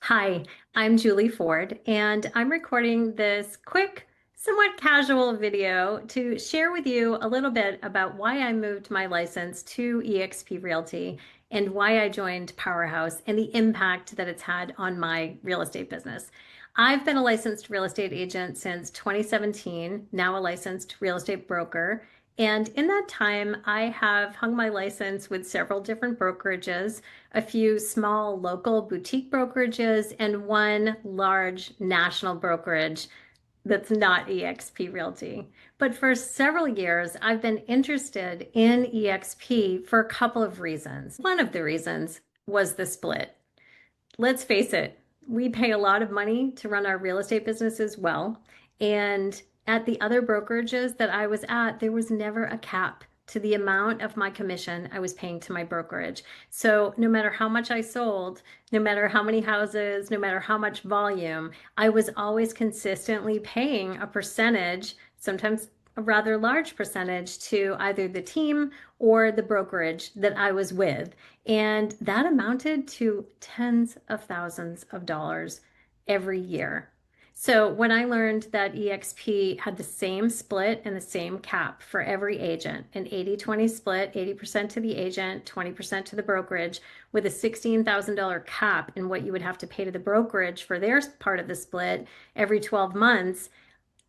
Hi, I'm Julie Ford, and I'm recording this quick, somewhat casual video to share with you a little bit about why I moved my license to eXp Realty and why I joined Powerhouse and the impact that it's had on my real estate business. I've been a licensed real estate agent since 2017, now a licensed real estate broker. And in that time, I have hung my license with several different brokerages, a few small local boutique brokerages, and one large national brokerage that's not eXp Realty. But for several years, I've been interested in eXp for a couple of reasons. One of the reasons was the split. Let's face it, we pay a lot of money to run our real estate business as well. And at the other brokerages that I was at, there was never a cap to the amount of my commission I was paying to my brokerage. So no matter how much I sold, no matter how many houses, no matter how much volume, I was always consistently paying a percentage, sometimes a rather large percentage, to either the team or the brokerage that I was with. And that amounted to tens of thousands of dollars every year. So when I learned that eXp had the same split and the same cap for every agent, an 80-20 split, 80% to the agent, 20% to the brokerage, with a $16,000 cap in what you would have to pay to the brokerage for their part of the split every 12 months,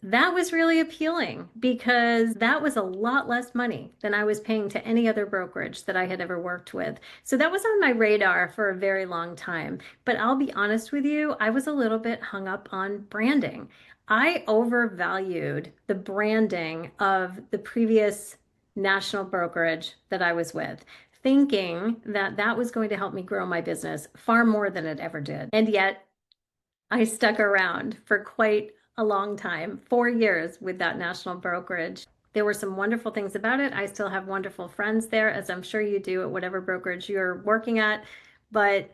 that was really appealing because that was a lot less money than I was paying to any other brokerage that I had ever worked with. So that was on my radar for a very long time. But I'll be honest with you, I was a little bit hung up on branding. I overvalued the branding of the previous national brokerage that I was with, thinking that that was going to help me grow my business far more than it ever did. And yet, I stuck around for quite a long time, 4 years with that national brokerage. There were some wonderful things about it. I still have wonderful friends there, as I'm sure you do at whatever brokerage you're working at, but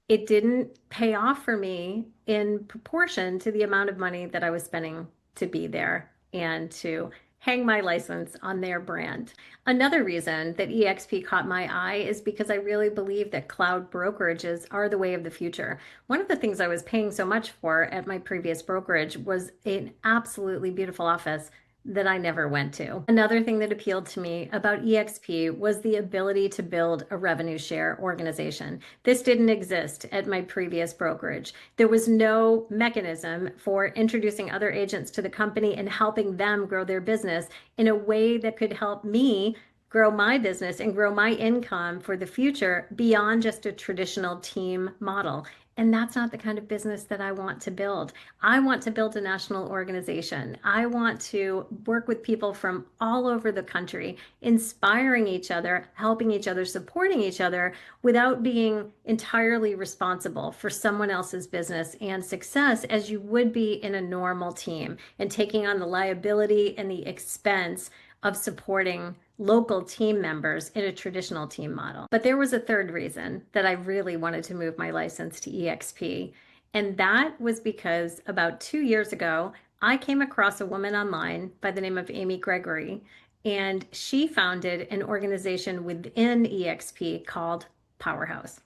it didn't pay off for me in proportion to the amount of money that I was spending to be there and to hang my license on their brand. Another reason that eXp caught my eye is because I really believe that cloud brokerages are the way of the future. One of the things I was paying so much for at my previous brokerage was an absolutely beautiful office that I never went to. Another thing that appealed to me about eXp was the ability to build a revenue share organization. This didn't exist at my previous brokerage. There was no mechanism for introducing other agents to the company and helping them grow their business in a way that could help me grow my business and grow my income for the future beyond just a traditional team model. And that's not the kind of business that I want to build. I want to build a national organization. I want to work with people from all over the country, inspiring each other, helping each other, supporting each other without being entirely responsible for someone else's business and success as you would be in a normal team, and taking on the liability and the expense of supporting local team members in a traditional team model. But there was a third reason that I really wanted to move my license to eXp, and that was because about 2 years ago, I came across a woman online by the name of Amy Gregory, and she founded an organization within eXp called Powerhouse.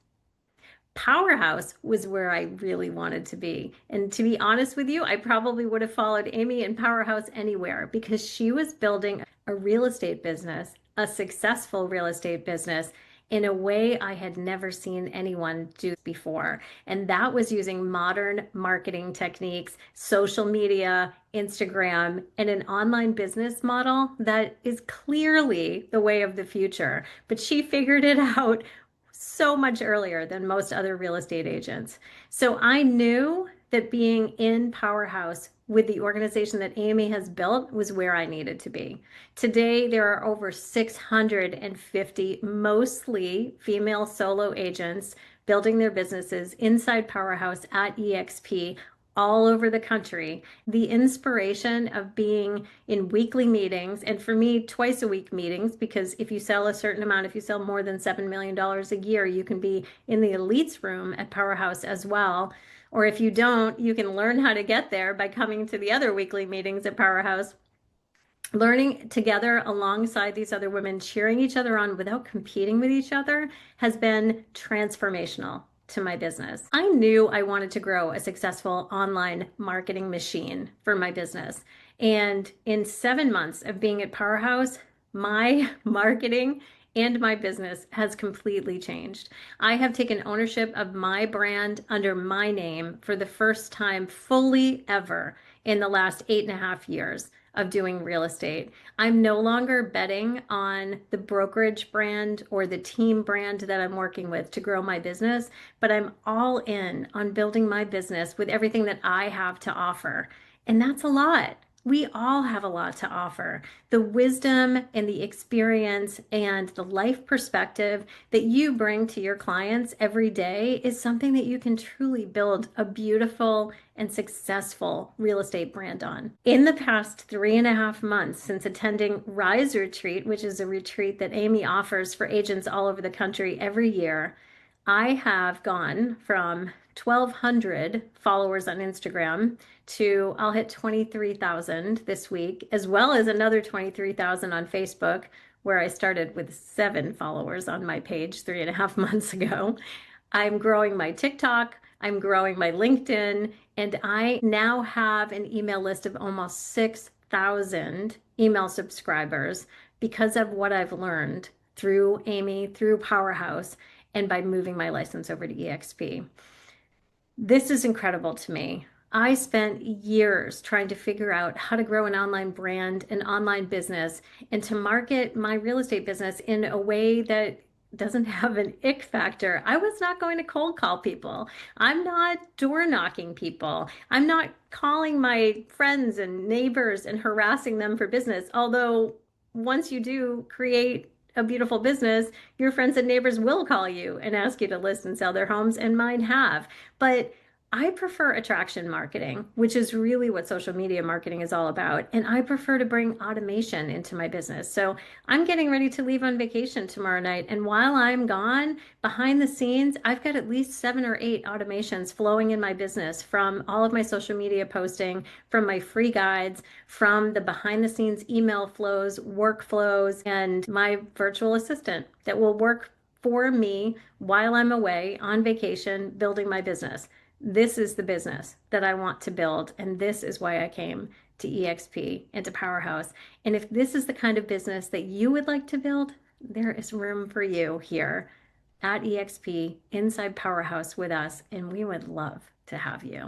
Powerhouse was where I really wanted to be. And to be honest with you, I probably would have followed Amy in Powerhouse anywhere because she was building a real estate business, a successful real estate business, in a way I had never seen anyone do before. And that was using modern marketing techniques, social media, Instagram, and an online business model that is clearly the way of the future. But she figured it out so much earlier than most other real estate agents. So I knew that being in Powerhouse with the organization that Amy has built was where I needed to be. Today, there are over 650 mostly female solo agents building their businesses inside Powerhouse at eXp all over the country. The inspiration of being in weekly meetings, and for me, twice a week meetings, because if you sell a certain amount, if you sell more than $7 million a year, you can be in the elites room at Powerhouse as well. Or if you don't, you can learn how to get there by coming to the other weekly meetings at Powerhouse. Learning together alongside these other women, cheering each other on without competing with each other, has been transformational to my business. I knew I wanted to grow a successful online marketing machine for my business. And in 7 months of being at Powerhouse, my marketing and my business has completely changed. I have taken ownership of my brand under my name for the first time fully ever in the last 8.5 years of doing real estate. I'm no longer betting on the brokerage brand or the team brand that I'm working with to grow my business, but I'm all in on building my business with everything that I have to offer. And that's a lot. We all have a lot to offer. The wisdom and the experience and the life perspective that you bring to your clients every day is something that you can truly build a beautiful and successful real estate brand on. In the past 3.5 months since attending Rise Retreat, which is a retreat that Amy offers for agents all over the country every year, I have gone from 1,200 followers on Instagram to I'll hit 23,000 this week, as well as another 23,000 on Facebook, where I started with 7 followers on my page 3.5 months ago. I'm growing my TikTok, I'm growing my LinkedIn, and I now have an email list of almost 6,000 email subscribers because of what I've learned through Amy, through Powerhouse, and by moving my license over to eXp. This is incredible to me. I spent years trying to figure out how to grow an online brand, an online business, and to market my real estate business in a way that doesn't have an ick factor. I was not going to cold call people. I'm not door knocking people. I'm not calling my friends and neighbors and harassing them for business. Although once you do create a beautiful business, your friends and neighbors will call you and ask you to list and sell their homes, and mine have. But I prefer attraction marketing, which is really what social media marketing is all about. And I prefer to bring automation into my business. So I'm getting ready to leave on vacation tomorrow night. And while I'm gone, behind the scenes, I've got at least 7 or 8 automations flowing in my business from all of my social media posting, from my free guides, from the behind the scenes email flows, workflows, and my virtual assistant that will work for me while I'm away on vacation building my business. This is the business that I want to build, and this is why I came to eXp and to Powerhouse. And if this is the kind of business that you would like to build, there is room for you here at eXp inside Powerhouse with us, and we would love to have you.